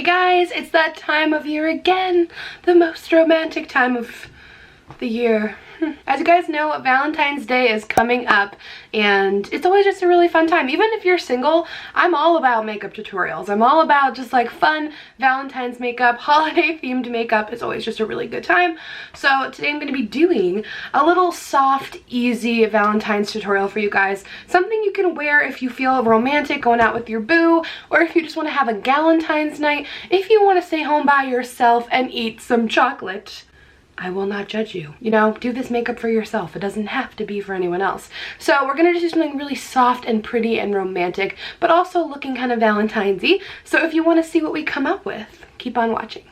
guys, it's that time of year again, the most romantic time of the year. As you guys know, Valentine's Day is coming up and it's always just a really fun time. Even if you're single, I'm all about makeup tutorials. I'm all about just like fun Valentine's makeup, holiday themed makeup. It's always just a really good time. So today I'm going to be doing a little soft, easy Valentine's tutorial for you guys. Something you can wear if you feel romantic going out with your boo, or if you just want to have a Galentine's night, if you want to stay home by yourself and eat some chocolate. I will not judge you. You know, do this makeup for yourself. It doesn't have to be for anyone else. So we're gonna do something really soft and pretty and romantic, but also looking kind of Valentine's-y. So if you want to see what we come up with, keep on watching.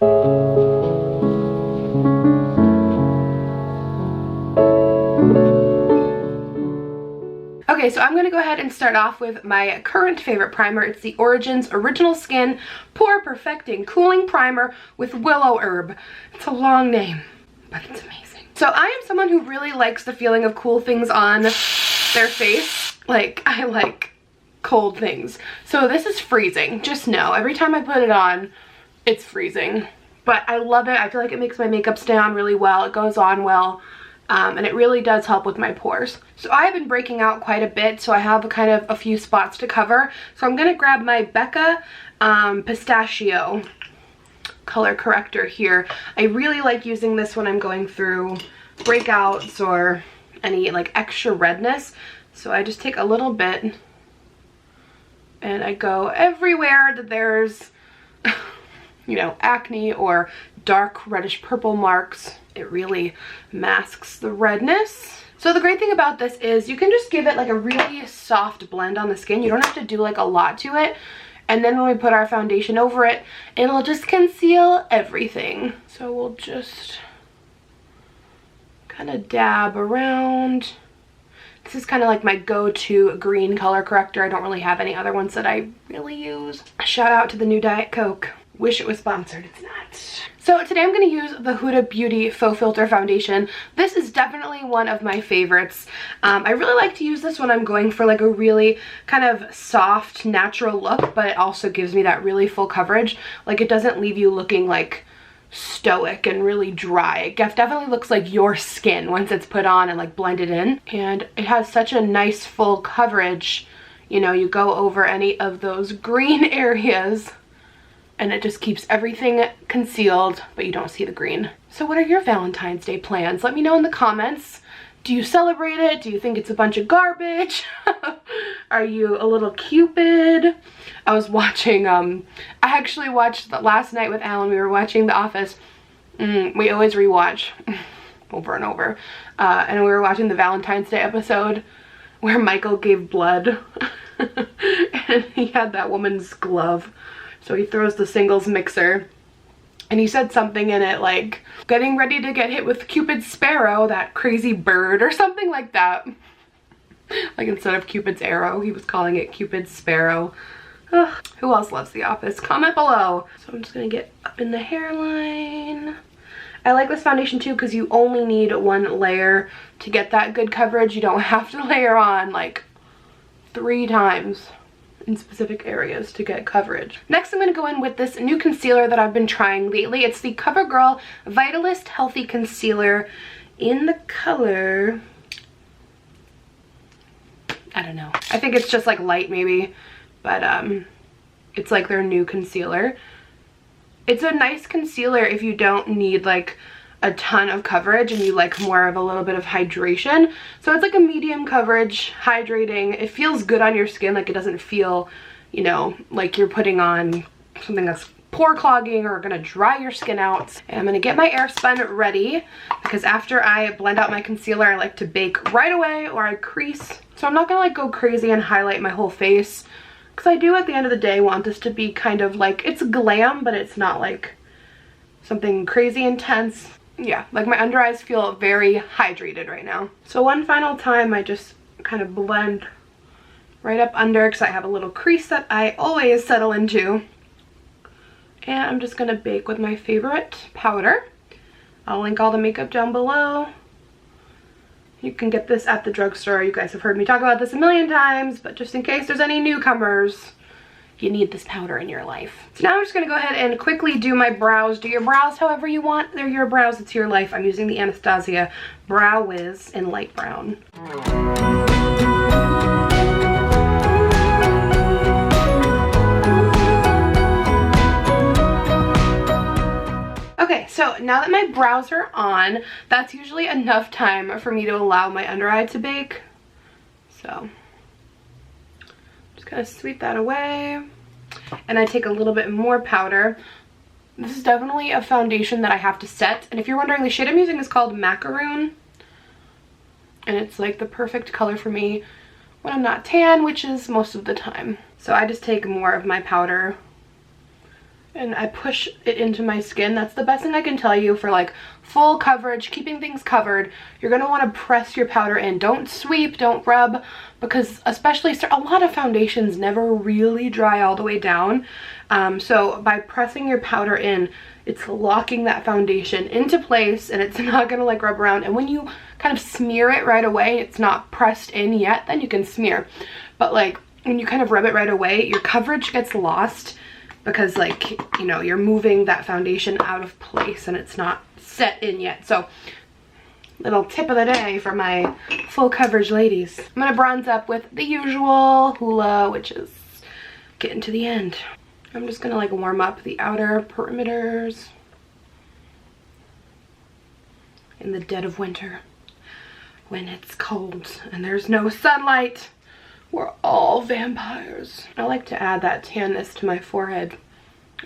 Okay, so I'm gonna go ahead and start off with my current favorite primer. It's the Origins Original Skin Pore Perfecting Cooling Primer with Willow Herb. It's a long name, but it's amazing. So I am someone who really likes the feeling of cool things on their face. Like, I like cold things. So this is freezing. Just know, every time I put it on, it's freezing. But I love it. I feel like it makes my makeup stay on really well. It goes on well. And it really does help with my pores. So I've been breaking out quite a bit, so I have kind of a few spots to cover. So I'm going to grab my Becca Pistachio color corrector here. I really like using this when I'm going through breakouts or any like extra redness. So I just take a little bit and I go everywhere that there's you know, acne or dark reddish purple marks. It really masks the redness. So the great thing about this is you can just give it like a really soft blend on the skin. You don't have to do like a lot to it. And then when we put our foundation over it, it'll just conceal everything. So we'll just kind of dab around. This is kind of like my go-to green color corrector. I don't really have any other ones that I really use. Shout out to the new Diet Coke. Wish it was sponsored, it's not. So today I'm going to use the Huda Beauty Faux Filter Foundation. This is definitely one of my favorites. I really like to use this when I'm going for like a really kind of soft, natural look, but it also gives me that really full coverage. Like, it doesn't leave you looking like stoic and really dry. It definitely looks like your skin once it's put on and like blended in. And it has such a nice full coverage. You know, you go over any of those green areas and it just keeps everything concealed, but you don't see the green. So what are your Valentine's Day plans? Let me know in the comments. Do you celebrate it? Do you think it's a bunch of garbage? Are you a little Cupid? I was watching, I actually watched last night with Alan. We were watching The Office. We always rewatch over and over. And we were watching the Valentine's Day episode where Michael gave blood. And he had that woman's glove. So he throws the singles mixer and he said something in it like, getting ready to get hit with Cupid's sparrow, that crazy bird, or something like that. Like, instead of Cupid's arrow, he was calling it Cupid's sparrow. Ugh. Who else loves The Office? Comment below. So I'm just gonna get up in the hairline. I like this foundation too because you only need one layer to get that good coverage. You don't have to layer on like 3 times in specific areas to get coverage. Next, I'm going to go in with this new concealer that I've been trying lately. It's the Covergirl Vitalist Healthy Concealer in the color, I don't know. I think it's just like light maybe, but it's like their new concealer. It's a nice concealer if you don't need like a ton of coverage and you like more of a little bit of hydration. So it's like a medium coverage, hydrating. It feels good on your skin. Like, it doesn't feel, you know, like you're putting on something that's pore clogging or gonna dry your skin out. And I'm gonna get my airspun ready because after I blend out my concealer, I like to bake right away or I crease. So I'm not gonna like go crazy and highlight my whole face because I do at the end of the day want this to be kind of like, it's glam, but it's not like something crazy intense. Yeah, like my under eyes feel very hydrated right now. So one final time I just kind of blend right up under because I have a little crease that I always settle into. And I'm just gonna bake with my favorite powder. I'll link all the makeup down below. You can get this at the drugstore. You guys have heard me talk about this a million times, but just in case there's any newcomers, you need this powder in your life. So now I'm just gonna go ahead and quickly do my brows. Do your brows however you want. They're your brows, it's your life. I'm using the Anastasia Brow Wiz in light brown. Okay, so now that my brows are on, that's usually enough time for me to allow my under eye to bake. So just gonna sweep that away. And I take a little bit more powder. This is definitely a foundation that I have to set. And if you're wondering, the shade I'm using is called Macaroon. And it's like the perfect color for me when I'm not tan, which is most of the time. So I just take more of my powder and I push it into my skin. That's the best thing I can tell you for like full coverage, keeping things covered. You're gonna wanna press your powder in. Don't sweep, don't rub, because especially a lot of foundations never really dry all the way down. So by pressing your powder in, it's locking that foundation into place and it's not gonna like rub around. And when you kind of smear it right away, it's not pressed in yet, then you can smear. But like when you kind of rub it right away, your coverage gets lost, because like, you know, you're moving that foundation out of place and it's not set in yet. So little tip of the day for my full coverage ladies. I'm gonna bronze up with the usual Hoola, which is getting to the end. I'm just gonna like warm up the outer perimeters in the dead of winter when it's cold and there's no sunlight. We're all vampires. I like to add that tanness to my forehead.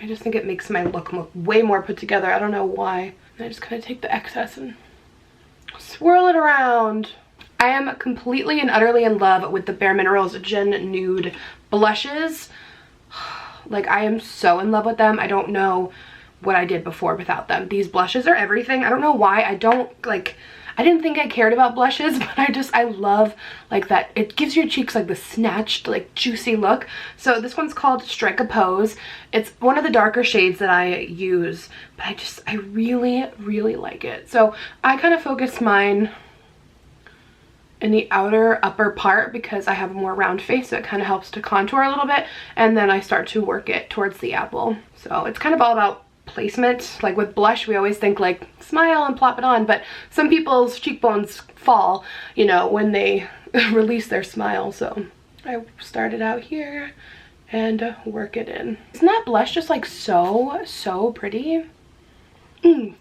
I just think it makes my look way more put together. I don't know why. And I just kind of take the excess and swirl it around. I am completely and utterly in love with the Bare Minerals Gen Nude blushes. Like, I am so in love with them. I don't know what I did before without them. These blushes are everything. I don't know why. I didn't think I cared about blushes, but I love like that. It gives your cheeks like the snatched, like juicy look. So this one's called Strike a Pose. It's one of the darker shades that I use, but I really, really like it. So I kind of focus mine in the outer upper part because I have a more round face, so it kind of helps to contour a little bit. And then I start to work it towards the apple. So it's kind of all about placement. Like with blush, we always think like smile and plop it on, but some people's cheekbones fall, you know, when they release their smile. So I started out here and work it in. Isn't that blush just like so pretty?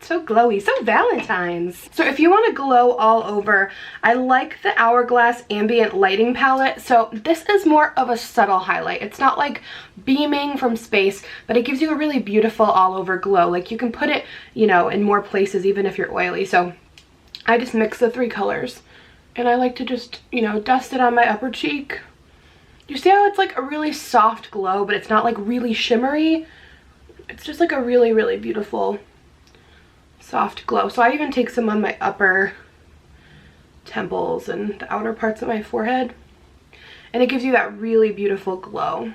So glowy, so Valentine's. So if you want to glow all over, I like the Hourglass Ambient Lighting Palette. So this is more of a subtle highlight. It's not like beaming from space, but it gives you a really beautiful all over glow. Like you can put it, you know, in more places even if you're oily. So I just mix the three colors and I like to just, you know, dust it on my upper cheek. You see how it's like a really soft glow, but it's not like really shimmery. It's just like a really, really beautiful soft glow. So I even take some on my upper temples and the outer parts of my forehead, and it gives you that really beautiful glow.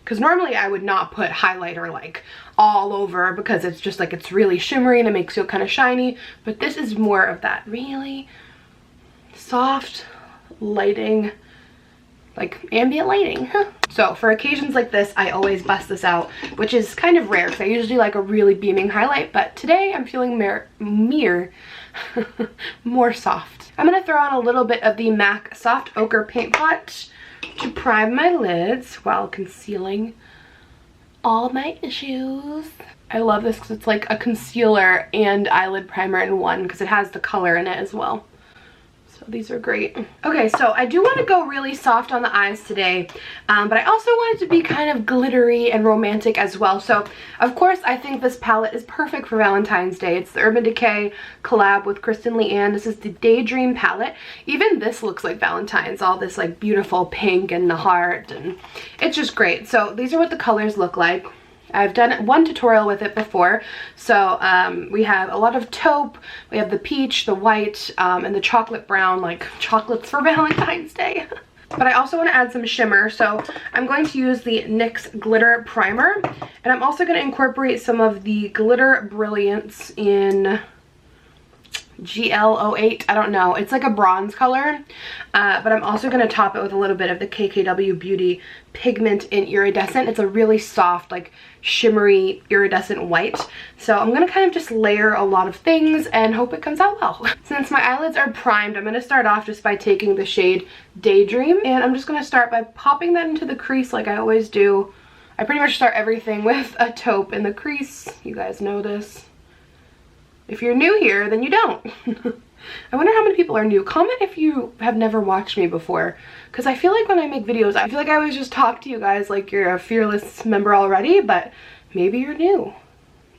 Because normally I would not put highlighter like all over because it's just like it's really shimmery and it makes you kind of shiny, but this is more of that really soft lighting, like ambient lighting. So for occasions like this, I always bust this out, which is kind of rare because I usually like a really beaming highlight, but today I'm feeling more soft. I'm going to throw on a little bit of the MAC Soft Ochre Paint Pot to prime my lids while concealing all my issues. I love this because it's like a concealer and eyelid primer in one because it has the color in it as well. So these are great. Okay, so I do want to go really soft on the eyes today, but I also want it to be kind of glittery and romantic as well. So of course I think this palette is perfect for Valentine's Day. It's the Urban Decay collab with Kristen Leanne. This is the Daydream palette. Even this looks like Valentine's, all this like beautiful pink and the heart, and it's just great. So these are what the colors look like. I've done one tutorial with it before. So we have a lot of taupe, we have the peach, the white, and the chocolate brown, like chocolates for Valentine's Day. But I also want to add some shimmer, so I'm going to use the NYX Glitter Primer, and I'm also going to incorporate some of the Glitter Brilliance in GL08. I don't know. It's like a bronze color, but I'm also going to top it with a little bit of the KKW Beauty Pigment in Iridescent. It's a really soft, like shimmery iridescent white. So I'm going to kind of just layer a lot of things and hope it comes out well. Since my eyelids are primed, I'm going to start off just by taking the shade Daydream, and I'm just going to start by popping that into the crease like I always do. I pretty much start everything with a taupe in the crease. You guys know this. If you're new here, then you don't. I wonder how many people are new. Comment if you have never watched me before, because I feel like when I make videos, I feel like I always just talk to you guys like you're a fearless member already, but maybe you're new.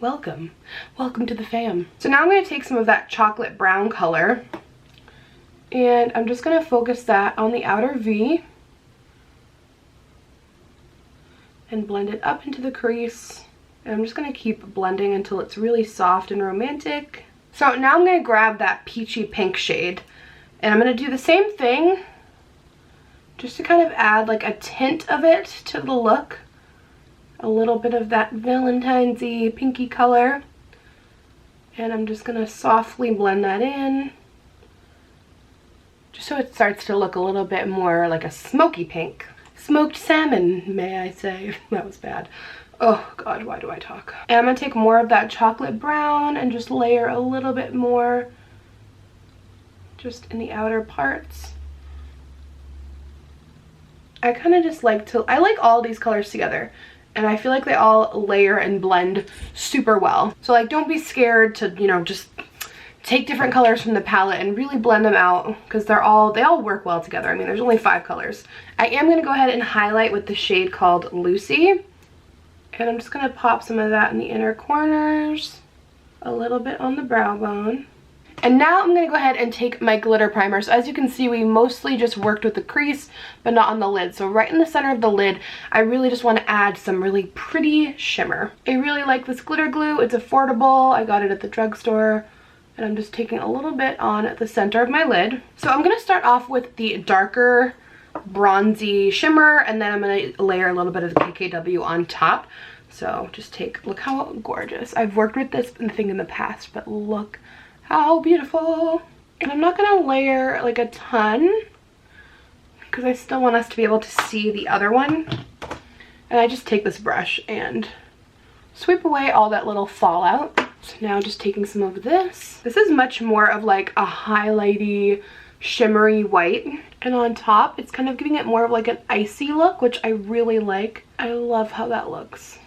Welcome. Welcome to the fam. So now I'm going to take some of that chocolate brown color, and I'm just going to focus that on the outer V and blend it up into the crease. And I'm just going to keep blending until it's really soft and romantic. So now I'm going to grab that peachy pink shade, and I'm going to do the same thing just to kind of add like a tint of it to the look. A little bit of that Valentine's-y pinky color. And I'm just going to softly blend that in, just so it starts to look a little bit more like a smoky pink. Smoked salmon, may I say. That was bad. Oh god, why do I talk? And I'm going to take more of that chocolate brown and just layer a little bit more just in the outer parts. I kind of just like I like all these colors together, and I feel like they all layer and blend super well. So like, don't be scared to, you know, just take different colors from the palette and really blend them out, because they all work well together. I mean, there's only 5 colors. I am going to go ahead and highlight with the shade called Lucy. And I'm just going to pop some of that in the inner corners, a little bit on the brow bone. And now I'm going to go ahead and take my glitter primer. So as you can see, we mostly just worked with the crease, but not on the lid. So right in the center of the lid, I really just want to add some really pretty shimmer. I really like this glitter glue. It's affordable. I got it at the drugstore. And I'm just taking a little bit on the center of my lid. So I'm going to start off with the darker bronzy shimmer, and then I'm going to layer a little bit of the KKW on top. So just look how gorgeous. I've worked with this thing in the past, but look how beautiful. And I'm not going to layer like a ton, because I still want us to be able to see the other one. And I just take this brush and sweep away all that little fallout. So now just taking some of this. This is much more of like a highlighty, shimmery white. And on top, it's kind of giving it more of like an icy look, which I really like. I love how that looks.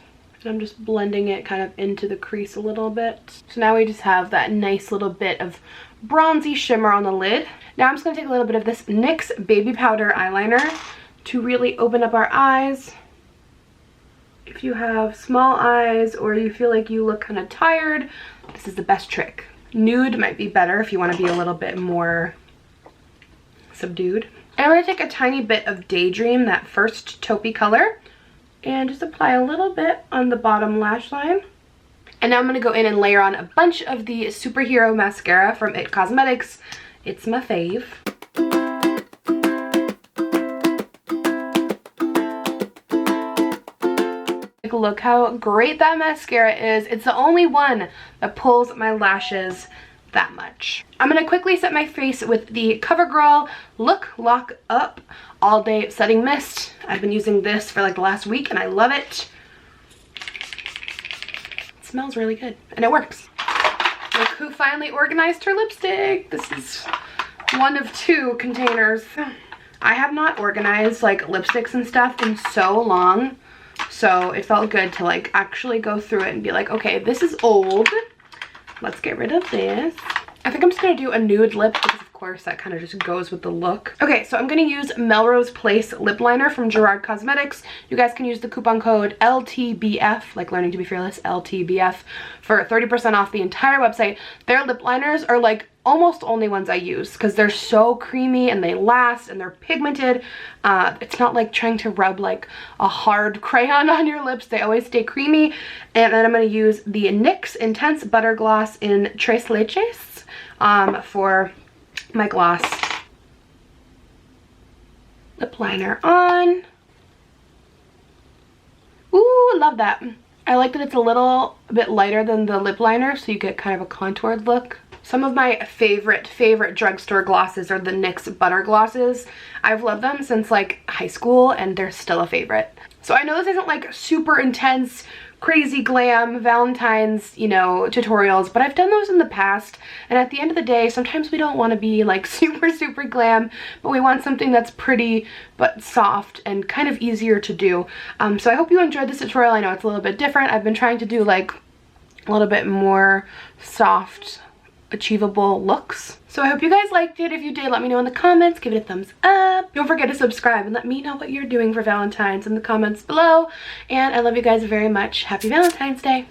And I'm just blending it kind of into the crease a little bit. So now we just have that nice little bit of bronzy shimmer on the lid. Now I'm just going to take a little bit of this NYX Baby Powder eyeliner to really open up our eyes. If you have small eyes or you feel like you look kind of tired, this is the best trick. Nude might be better if you want to be a little bit more subdued. And I'm going to take a tiny bit of Daydream, that first taupey color, and just apply a little bit on the bottom lash line. And now I'm going to go in and layer on a bunch of the Superhero Mascara from IT Cosmetics. It's my fave. Look how great that mascara is. It's the only one that pulls my lashes that much. I'm going to quickly set my face with the Covergirl Look Lock Up All Day Setting Mist. I've been using this for like the last week and I love it. It smells really good and it works. Look who finally organized her lipstick. This is one of 2 containers. I have not organized like lipsticks and stuff in so long. So it felt good to like actually go through it and be like, okay, this is old. Let's get rid of this. I think I'm just going to do a nude lip because of course that kind of just goes with the look. Okay, so I'm going to use Melrose Place lip liner from Gerard Cosmetics. You guys can use the coupon code LTBF, like Learning to be Fearless, LTBF, for 30% off the entire website. Their lip liners are like almost only ones I use because they're so creamy and they last and they're pigmented. It's not like trying to rub like a hard crayon on your lips. They always stay creamy. And then I'm going to use the NYX Intense Butter Gloss in Tres Leches for my gloss. Lip liner on. Ooh, I love that. I like that it's a little bit lighter than the lip liner, so you get kind of a contoured look. Some of my favorite drugstore glosses are the Knicks Butter Glosses. I've loved them since like high school and they're still a favorite. So I know this isn't like super intense, crazy glam Valentine's, you know, tutorials, but I've done those in the past, and at the end of the day, sometimes we don't want to be like super glam, but we want something that's pretty but soft and kind of easier to do. So I hope you enjoyed this tutorial. I know it's a little bit different. I've been trying to do like a little bit more soft, achievable looks. So I hope you guys liked it. If you did, let me know in the comments. Give it a thumbs up. Don't forget to subscribe and let me know what you're doing for Valentine's in the comments below. And I love you guys very much. Happy Valentine's Day.